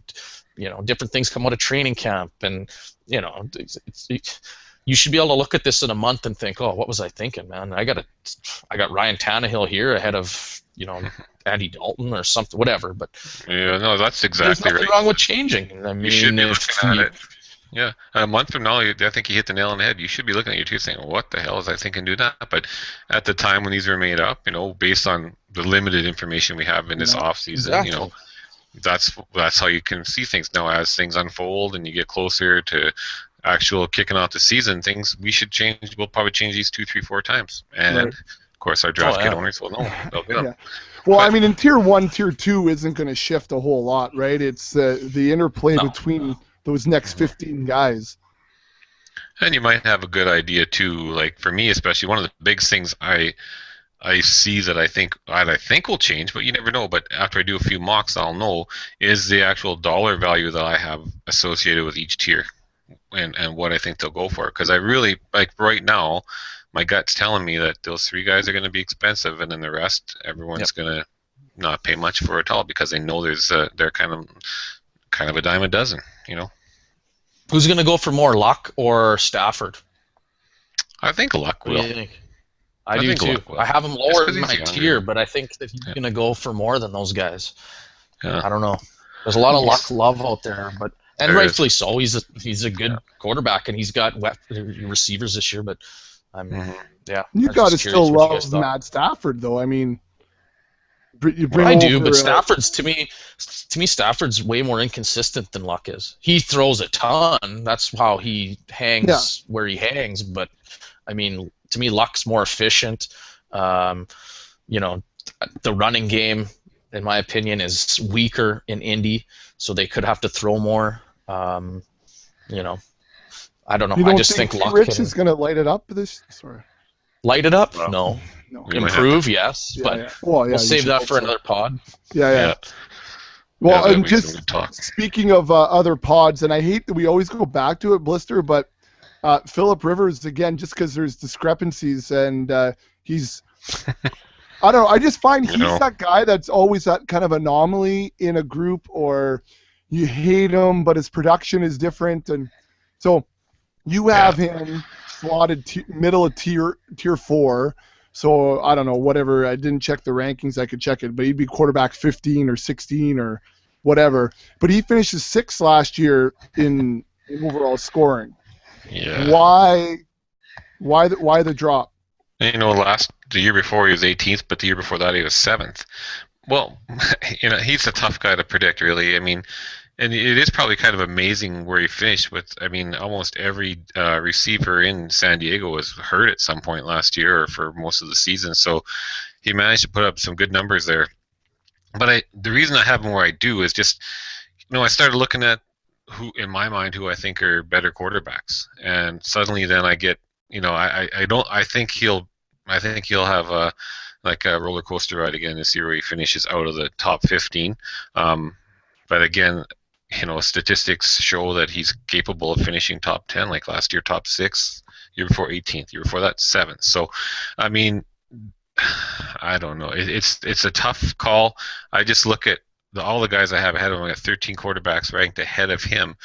different things come out of training camp, and you should be able to look at this in a month and think, oh, what was I thinking, man? I got Ryan Tannehill here ahead of Andy Dalton or something, whatever. But no, that's exactly there's nothing right. wrong with changing. You should be looking at it. Yeah, a month from now, I think you hit the nail on the head. You should be looking at your tiers saying, what the hell is I thinking do that? But at the time when these were made up, based on the limited information we have in this off season, exactly. That's how you can see things now as things unfold and you get closer to actual kicking off the season, things we should change. We'll probably change these 2, 3, 4 times, and Right. of course our draft kit owners will know. They'll get them. Yeah. Well, But- I mean, in tier 1, tier 2 isn't going to shift a whole lot, right? It's the interplay No. between those next 15 guys. And you might have a good idea too. Like for me, especially, one of the big things I see that I think will change, but you never know. But after I do a few mocks, I'll know, is the actual dollar value that I have associated with each tier, and what I think they'll go for. Because I really, like right now, my gut's telling me that those 3 guys are going to be expensive, and then the rest, everyone's going to not pay much for it all, because they know they're kind of a dime a dozen, you know. Who's going to go for more, Luck or Stafford? I think Luck What will. do you think? I do think too. Luck will. I have him Just lower 'cause in he's my younger. tier, but I think that he's going to go for more than those guys. Yeah. I don't know. There's a lot of Luck love out there, but and There rightfully so. He's a good quarterback, and he's got receivers this year. But yeah, You I'm got to just still curious what you guys love thought. Matt Stafford, though. I mean, you Well, I do, over, but Stafford's to me, Stafford's way more inconsistent than Luck is. He throws a ton. That's how he hangs where he hangs. But I mean, to me, Luck's more efficient. You know, the running game, in my opinion, is weaker in Indy, so they could have to throw more. You know, I don't know. You I don't just think Luck Rich can is going to light it up this? Sorry. light it up. Well, No, we might improve, yes, Yeah, but yeah. Well, yeah, we'll you save should that hope for so. another pod. Yeah. Yeah. Well, Yeah, and that'd be some just good talk. speaking of other pods, and I hate that we always go back to it, Blister, but Philip Rivers, again, just because there's discrepancies, and he's, I don't know, I just find he's that guy that's always that kind of anomaly in a group, or you hate him, but his production is different, and so you have him slotted middle of tier 4. So I don't know, whatever. I didn't check the rankings. I could check it, but he'd be quarterback 15 or 16 or whatever. But he finishes 6th last year in overall scoring. Yeah. Why the drop? And, you know, the year before he was 18th, but the year before that he was 7th. Well, you know, he's a tough guy to predict, really. I mean, and it is probably kind of amazing where he finished with. I mean, almost every receiver in San Diego was hurt at some point last year or for most of the season. So he managed to put up some good numbers there. But the reason I have him where I do is just, you know, I started looking at who, in my mind, who I think are better quarterbacks, and suddenly then I get, you know, I think he'll have a roller coaster ride again this year where he finishes out of the top 15. But again, you know, statistics show that he's capable of finishing top 10, like last year top 6, year before 18th, year before that 7th. So, I mean, I don't know. It's a tough call. I just look at all the guys I have ahead of him. I got 13 quarterbacks ranked ahead of him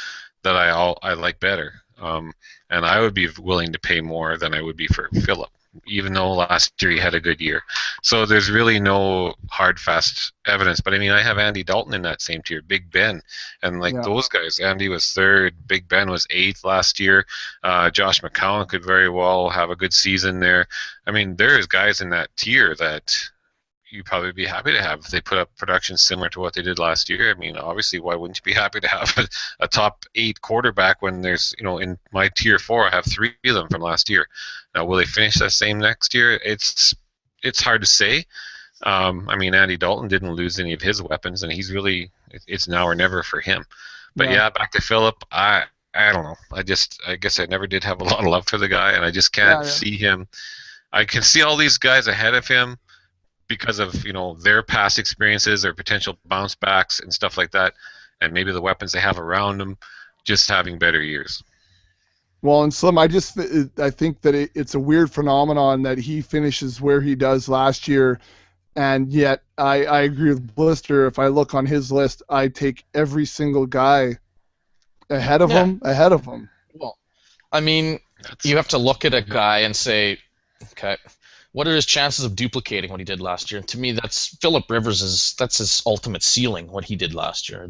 that I like better, and I would be willing to pay more than I would be for Philip, even though last year he had a good year. So there's really no hard, fast evidence. But I mean, I have Andy Dalton in that same tier, Big Ben, and those guys. Andy was 3rd, Big Ben was 8th last year. Josh McCown could very well have a good season there. I mean, there's guys in that tier that you'd probably be happy to have if they put up production similar to what they did last year. I mean, obviously, why wouldn't you be happy to have a top 8 quarterback when there's, you know, in my tier 4, I have 3 of them from last year. Now, will they finish that same next year? It's hard to say. I mean, Andy Dalton didn't lose any of his weapons, and he's really, it's now or never for him. But yeah, back to Philip, I don't know. I guess I never did have a lot of love for the guy, and I just can't see him. I can see all these guys ahead of him because of, you know, their past experiences or potential bounce backs and stuff like that, and maybe the weapons they have around them, just having better years. Well, and Slim, I think that it's a weird phenomenon that he finishes where he does last year, and yet I agree with Blister. If I look on his list, I take every single guy ahead of him. Well, I mean, you have to look at a guy and say, okay, what are his chances of duplicating what he did last year? And to me, that's Philip Rivers. That's his ultimate ceiling. What he did last year.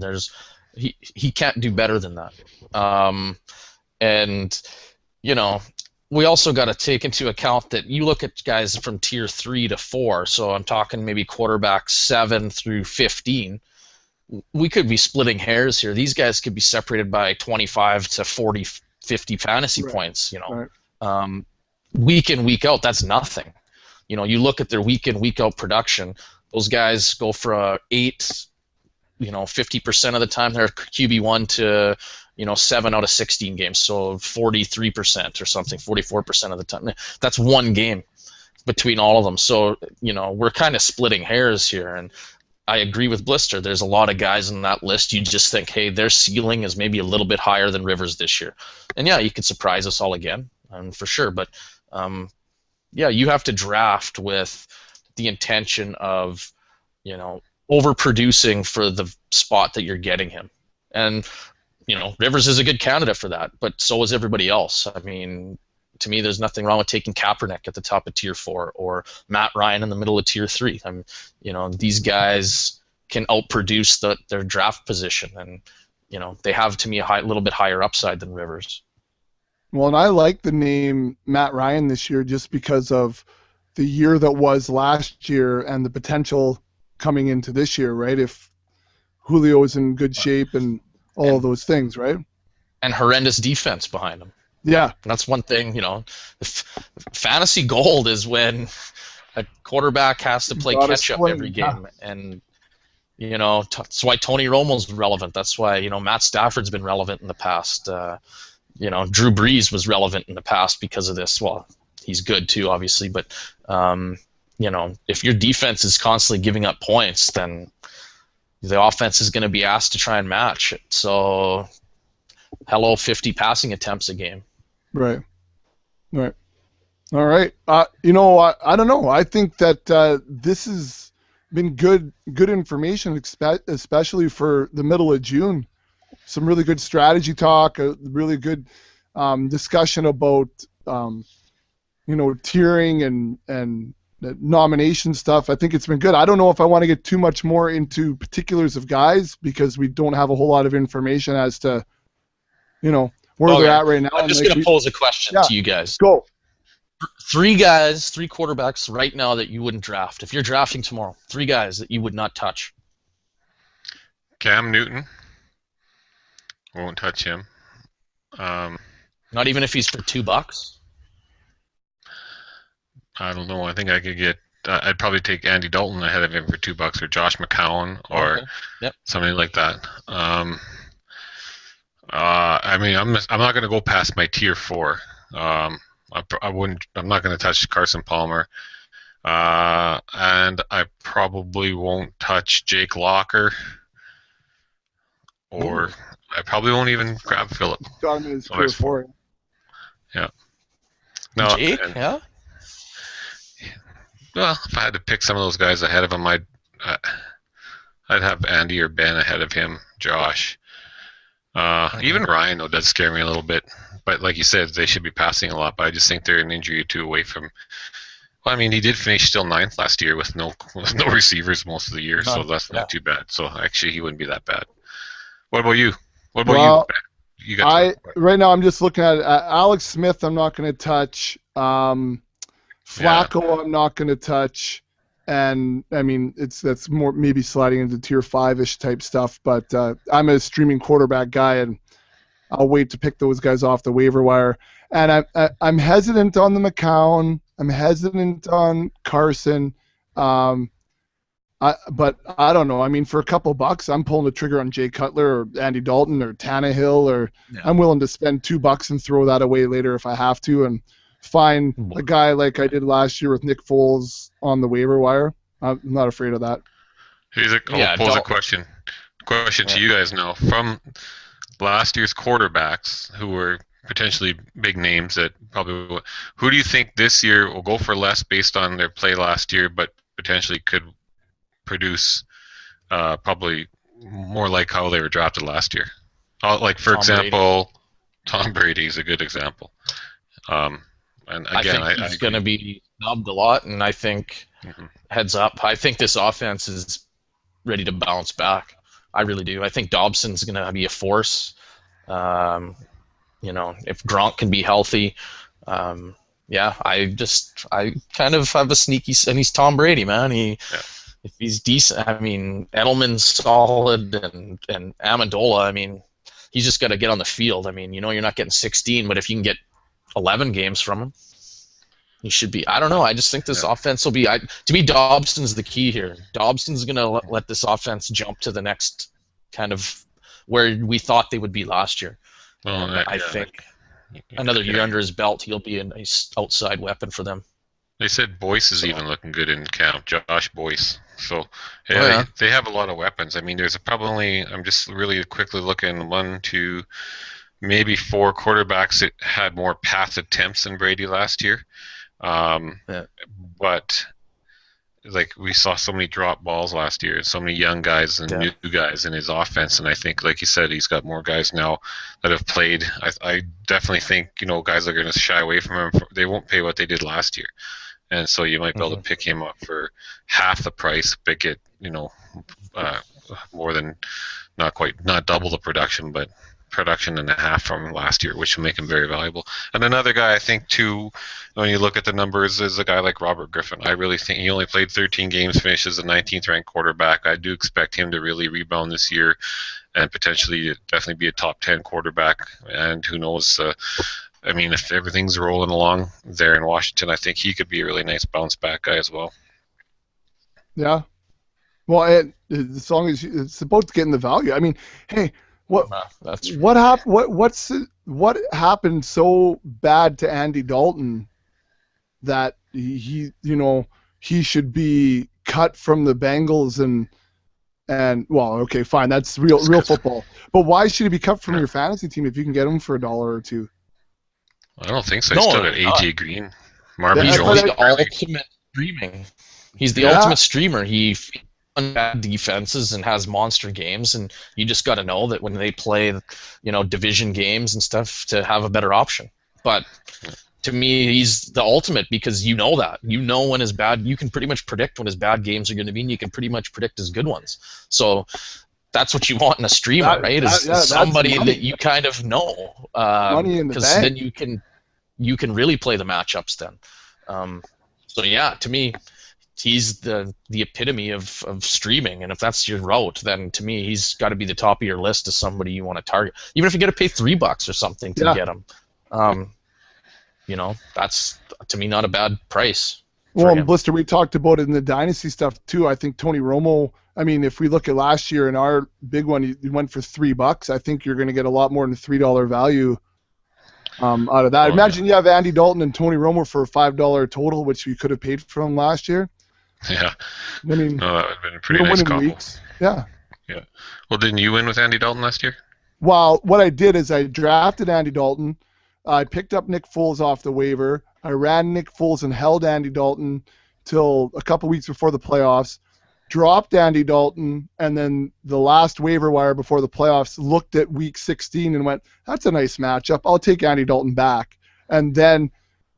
He can't do better than that. And you know, we also got to take into account that you look at guys from tier 3 to 4. So I'm talking maybe quarterbacks 7 through 15. We could be splitting hairs here. These guys could be separated by 25 to 40 50 fantasy Right. points. You know, Right. week in week out, that's nothing. You know, you look at their week in week out production. Those guys go for a 8. 50% of the time they're QB1 to 7 out of 16 games, so 43% or something, 44% of the time. That's one game between all of them. So we're kind of splitting hairs here, and I agree with Blister. There's a lot of guys on that list. You just think, hey, their ceiling is maybe a little bit higher than Rivers this year, and yeah, you could surprise us all again, for sure. But yeah, you have to draft with the intention of overproducing for the spot that you're getting him. And, Rivers is a good candidate for that, but so is everybody else. I mean, to me, there's nothing wrong with taking Kaepernick at the top of Tier 4 or Matt Ryan in the middle of Tier 3. These guys can outproduce their draft position, and, they have, to me, a little bit higher upside than Rivers. Well, and I like the name Matt Ryan this year just because of the year that was last year and the potential coming into this year, right? If Julio is in good shape and all of those things, right? And horrendous defense behind him. Yeah. That's one thing, fantasy gold is when a quarterback has to play catch-up every game. Yeah. And, that's why Tony Romo's relevant. That's why, Matt Stafford's been relevant in the past. Drew Brees was relevant in the past because of this. Well, he's good too, obviously, but if your defense is constantly giving up points, then the offense is going to be asked to try and match it. So, hello, 50 passing attempts a game. Right. All right. I don't know. I think that this has been good information, especially for the middle of June. Some really good strategy talk, a really good discussion about tiering and nomination stuff. I think it's been good. I don't know if I want to get too much more into particulars of guys because we don't have a whole lot of information as to, where they're at right now. I'm just going to pose a question to you guys. Go. 3 quarterbacks right now that you wouldn't draft. If you're drafting tomorrow, 3 guys that you would not touch. Cam Newton. Won't touch him. Not even if he's for $2? I don't know. I think I could get. I'd probably take Andy Dalton ahead of him for $2, or Josh McCown, or something like that. I'm not going to go past my Tier 4. I wouldn't. I'm not going to touch Carson Palmer, and I probably won't touch Jake Locker, or I probably won't even grab Phillip. Got him in his Tier 4. Yeah. No. Jake, yeah. Well, if I had to pick some of those guys ahead of him, I'd have Andy or Ben ahead of him. Josh, even Ryan though does scare me a little bit. But like you said, they should be passing a lot. But I just think they're an injury or 2 away from. Well, I mean, he did finish still 9th last year with no receivers most of the year, so that's not too bad. So actually, he wouldn't be that bad. What about you? What about you? You got right now I'm just looking at Alex Smith. I'm not going to touch. Flacco, I'm not going to touch, and I mean that's more maybe sliding into Tier 5-ish type stuff. But I'm a streaming quarterback guy, and I'll wait to pick those guys off the waiver wire. And I'm hesitant on the McCown. I'm hesitant on Carson. But I don't know. I mean, for a couple bucks, I'm pulling the trigger on Jay Cutler or Andy Dalton or Tannehill, or I'm willing to spend $2 and throw that away later if I have to, and find a guy like I did last year with Nick Foles on the waiver wire. I'm not afraid of that. I'll pose a question to you guys now. From last year's quarterbacks who were potentially big names that probably, who do you think this year will go for less based on their play last year, but potentially could produce probably more like how they were drafted last year? Like, for example, Tom Brady is a good example. And again, I think he's going to be snubbed a lot, and I think, heads up, I think this offense is ready to bounce back. I really do. I think Dobson's going to be a force. If Gronk can be healthy, I kind of have a sneaky, and he's Tom Brady, man. If he's decent, I mean, Edelman's solid, and Amendola, I mean, he's just got to get on the field. I mean, you know, you're not getting 16, but if you can get 11 games from him, he should be. I don't know. I just think this offense will be. To me, Dobson's the key here. Dobson's going to let this offense jump to the next kind of where we thought they would be last year. Well, I think another year under his belt, he'll be a nice outside weapon for them. They said Boyce is even looking good in camp, Josh Boyce. So they have a lot of weapons. I mean, there's probably, I'm just really quickly looking, 1, 2, maybe 4 quarterbacks that had more pass attempts than Brady last year. But like we saw so many drop balls last year, so many young guys and new guys in his offense, and I think, like you said, he's got more guys now that have played. I definitely think, you know, guys are going to shy away from him. They won't pay what they did last year, and so you might be able to pick him up for half the price, but get, you know, more than not double the production, but production and a half from last year, which will make him very valuable. And another guy I think too, when you look at the numbers, is a guy like Robert Griffin. I really think he only played 13 games, finishes a 19th ranked quarterback. I do expect him to really rebound this year and potentially definitely be a top 10 quarterback. And who knows, I mean, if everything's rolling along there in Washington, I think he could be a really nice bounce back guy as well. Yeah. Well, as long as it's about getting the value. I mean, hey, what happened so bad to Andy Dalton that he should be cut from the Bengals and well, okay, fine, that's real football. But why should he be cut from your fantasy team if you can get him for $1 or $2? I don't think so. He's still got AJ Green, Marvin He's Jones. the ultimate streaming. He's the ultimate streamer. He bad defenses and has monster games, and you just got to know that when they play, you know, division games and stuff, to have a better option. But to me, he's the ultimate because you know that. You know when his bad, you can pretty much predict when his bad games are going to be, and you can pretty much predict his good ones. So that's what you want in a streamer, right? Is somebody that you kind of know. Money in the bank. Then you can really play the matchups then. So yeah, to me, he's the epitome of streaming, and if that's your route, then to me he's got to be the top of your list as somebody you want to target. Even if you got to pay $3 or something to get him, you know, that's to me not a bad price. Well, Blister, we talked about it in the dynasty stuff too. I think Tony Romo. I mean, if we look at last year in our big one, he went for $3. I think you're going to get a lot more than $3 value out of that. Imagine you have Andy Dalton and Tony Romo for $5 total, which you could have paid for him last year. Yeah. I mean, that would have been a pretty nice combo. Yeah. Yeah. Well, didn't you win with Andy Dalton last year? Well, what I did is I drafted Andy Dalton. I picked up Nick Foles off the waiver. I ran Nick Foles and held Andy Dalton till a couple weeks before the playoffs. Dropped Andy Dalton, and then the last waiver wire before the playoffs looked at week 16 and went, that's a nice matchup. I'll take Andy Dalton back. And then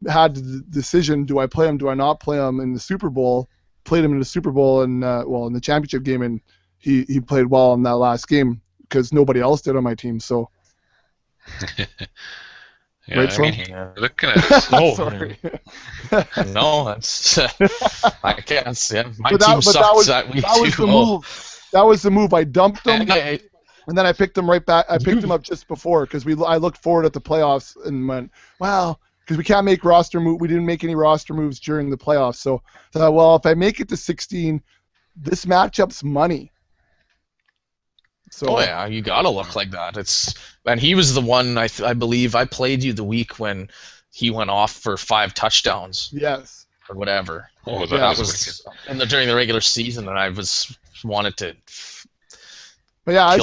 had the decision, do I play him, do I not play him in the Super Bowl? Played him in the Super Bowl and in the championship game, and he played well in that last game because nobody else did on my team. So, yeah, right, I mean, looking at this, no, that's I can't see. My team sucks that week too. That was the move. I dumped him, and then I picked him right back. I picked him up just before because I looked forward at the playoffs and went, wow. Because we can't make roster move. We didn't make any roster moves during the playoffs. So, well, if I make it to 16, this matchup's money. So, yeah, you gotta look like that. And he was the one I believe I played you the week when he went off for 5 touchdowns. Yes. Or whatever. Oh, that was during the regular season, and I wanted to. But yeah, I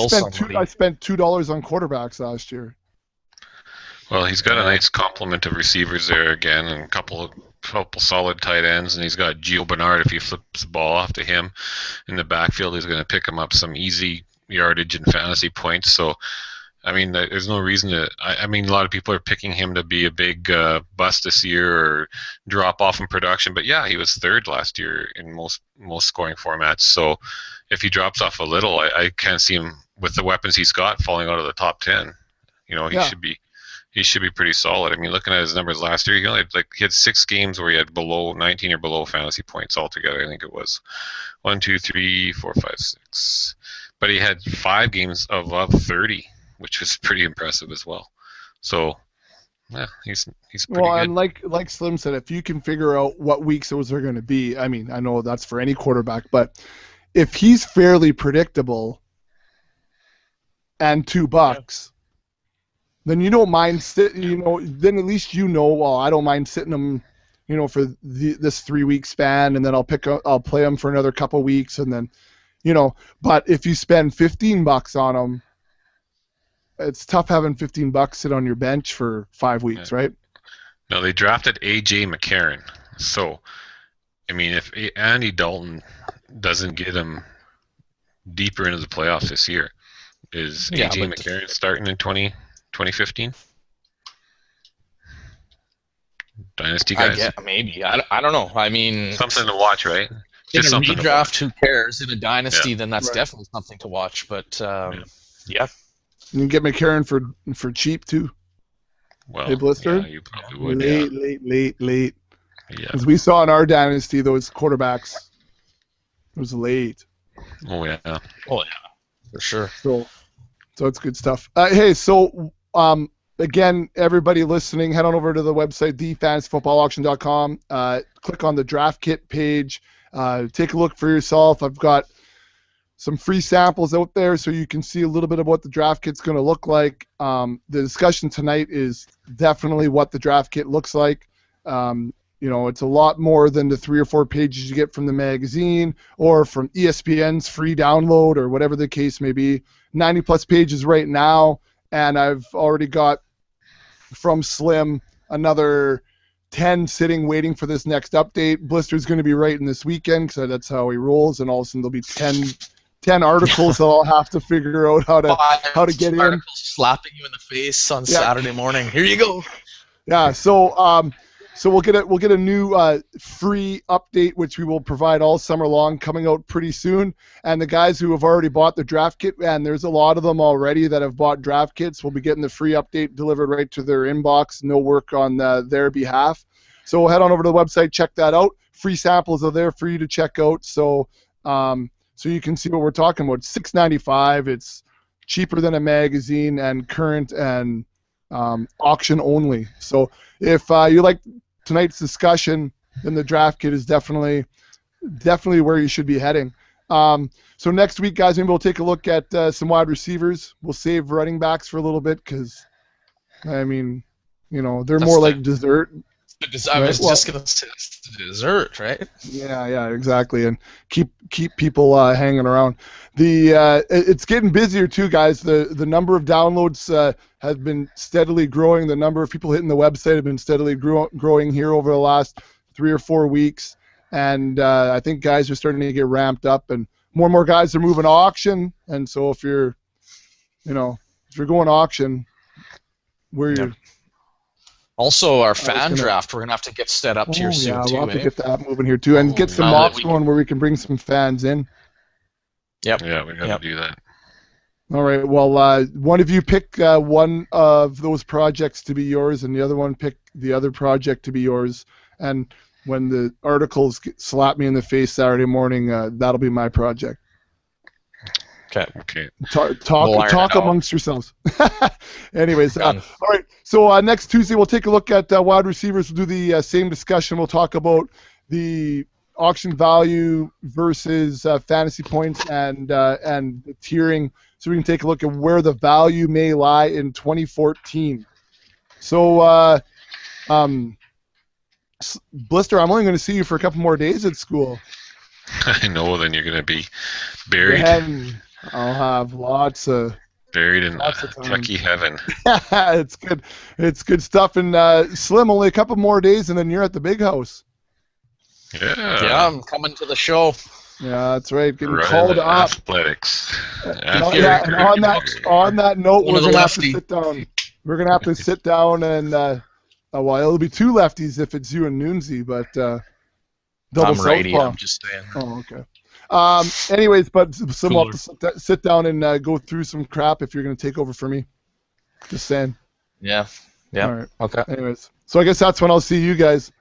spent $2 on quarterbacks last year. Well, he's got a nice complement of receivers there again, and a couple solid tight ends, and he's got Gio Bernard. If he flips the ball off to him in the backfield, he's going to pick him up some easy yardage and fantasy points. So, I mean, there's no reason to. I mean, a lot of people are picking him to be a big bust this year or drop off in production. But yeah, he was 3rd last year in most scoring formats. So, if he drops off a little, I can't see him with the weapons he's got falling out of the top 10. You know, he should be. He should be pretty solid. I mean, looking at his numbers last year, he had 6 games where he had below 19 or below fantasy points altogether. I think it was 1, 2, 3, 4, 5, 6. But he had 5 games above 30. which was pretty impressive as well. So, yeah, he's pretty Well, good. and like Slim said, if you can figure out what weeks those are going to be, I mean, I know that's for any quarterback, but if he's fairly predictable and $2, then you don't mind then at least well, I don't mind sitting him, for this 3-week span, and then I'll play him for another couple weeks, and then, but if you spend $15 on him, it's tough having $15 sit on your bench for 5 weeks, right? No, they drafted A.J. McCarron. So, I mean, if Andy Dalton doesn't get him deeper into the playoffs this year, is A.J. McCarron starting in 2015? Dynasty guys? Maybe. I don't know. I mean, something to watch, right? In a redraft, who cares? In a dynasty, then that's definitely something to watch. But, yeah. You can get McCarron for cheap, too. Well, hey, Blister? Yeah, you probably would. Late. Yeah. As we saw in our dynasty, those quarterbacks, it was late. Oh, yeah. For sure. So it's good stuff. Hey, so again, everybody listening, head on over to the website, thefantasyfootballauction.com. Click on the draft kit page. Take a look for yourself. I've got some free samples out there so you can see a little bit of what the draft kit's going to look like. The discussion tonight is definitely what the draft kit looks like. It's a lot more than the 3 or 4 pages you get from the magazine or from ESPN's free download or whatever the case may be. 90-plus pages right now, and I've already got from Slim another 10 sitting waiting for this next update. Blister's going to be writing this weekend because that's how he rolls, and all of a sudden there'll be 10 articles that I'll have to figure out how to get in. Slapping you in the face on Saturday morning. Here you go. Yeah, so we'll get a new free update, which we will provide all summer long, coming out pretty soon. And the guys who have already bought the draft kit, and there's a lot of them already that have bought draft kits, will be getting the free update delivered right to their inbox. No work on their behalf. So head on over to the website, check that out. Free samples are there for you to check out. So you can see what we're talking about. $6.95. It's cheaper than a magazine and current and auction only. So if you like tonight's discussion, then the draft kit is definitely where you should be heading. So next week, guys, maybe we'll take a look at some wide receivers. We'll save running backs for a little bit because, they're more like dessert. I was just going to say it's dessert, right? Yeah, exactly, and keep people hanging around. It's getting busier too, guys. The number of downloads has been steadily growing. The number of people hitting the website have been steadily growing here over the last 3 or 4 weeks, and I think guys are starting to get ramped up, and more guys are moving to auction. And so if you're going to auction, Also, our fan draft, we're going to have to get set up here soon, too. Yeah, we'll have to get that moving here, too, and get some mocks going where we can bring some fans in. Yep. Yeah, we got to do that. All right, well, one of you pick one of those projects to be yours, and the other one pick the other project to be yours. And when the articles slap me in the face Saturday morning, that'll be my project. Okay. Talk amongst yourselves. Anyways, all right. So next Tuesday we'll take a look at wide receivers. We'll do the same discussion. We'll talk about the auction value versus fantasy points and the tiering, so we can take a look at where the value may lie in 2014. So, Blister, I'm only going to see you for a couple more days at school. I know. Then you're going to be buried. I'll have lots of buried in Chucky heaven. It's good. It's good stuff. And Slim, only a couple more days, and then you're at the big house. Yeah, I'm coming to the show. Yeah, that's right. Getting called up. Athletics. And on that note, we're gonna have to sit down. We're gonna have to sit down and well, it'll be 2 lefties if it's you and Noonsy, but double I'm righty. southpaw. I'm just saying. Oh, okay. Anyways, but we'll have to sit down and go through some crap if you're going to take over for me. Just saying. Yeah. All right. Okay. Anyways, so I guess that's when I'll see you guys.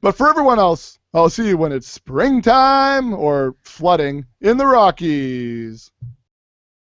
But for everyone else, I'll see you when it's springtime or flooding in the Rockies.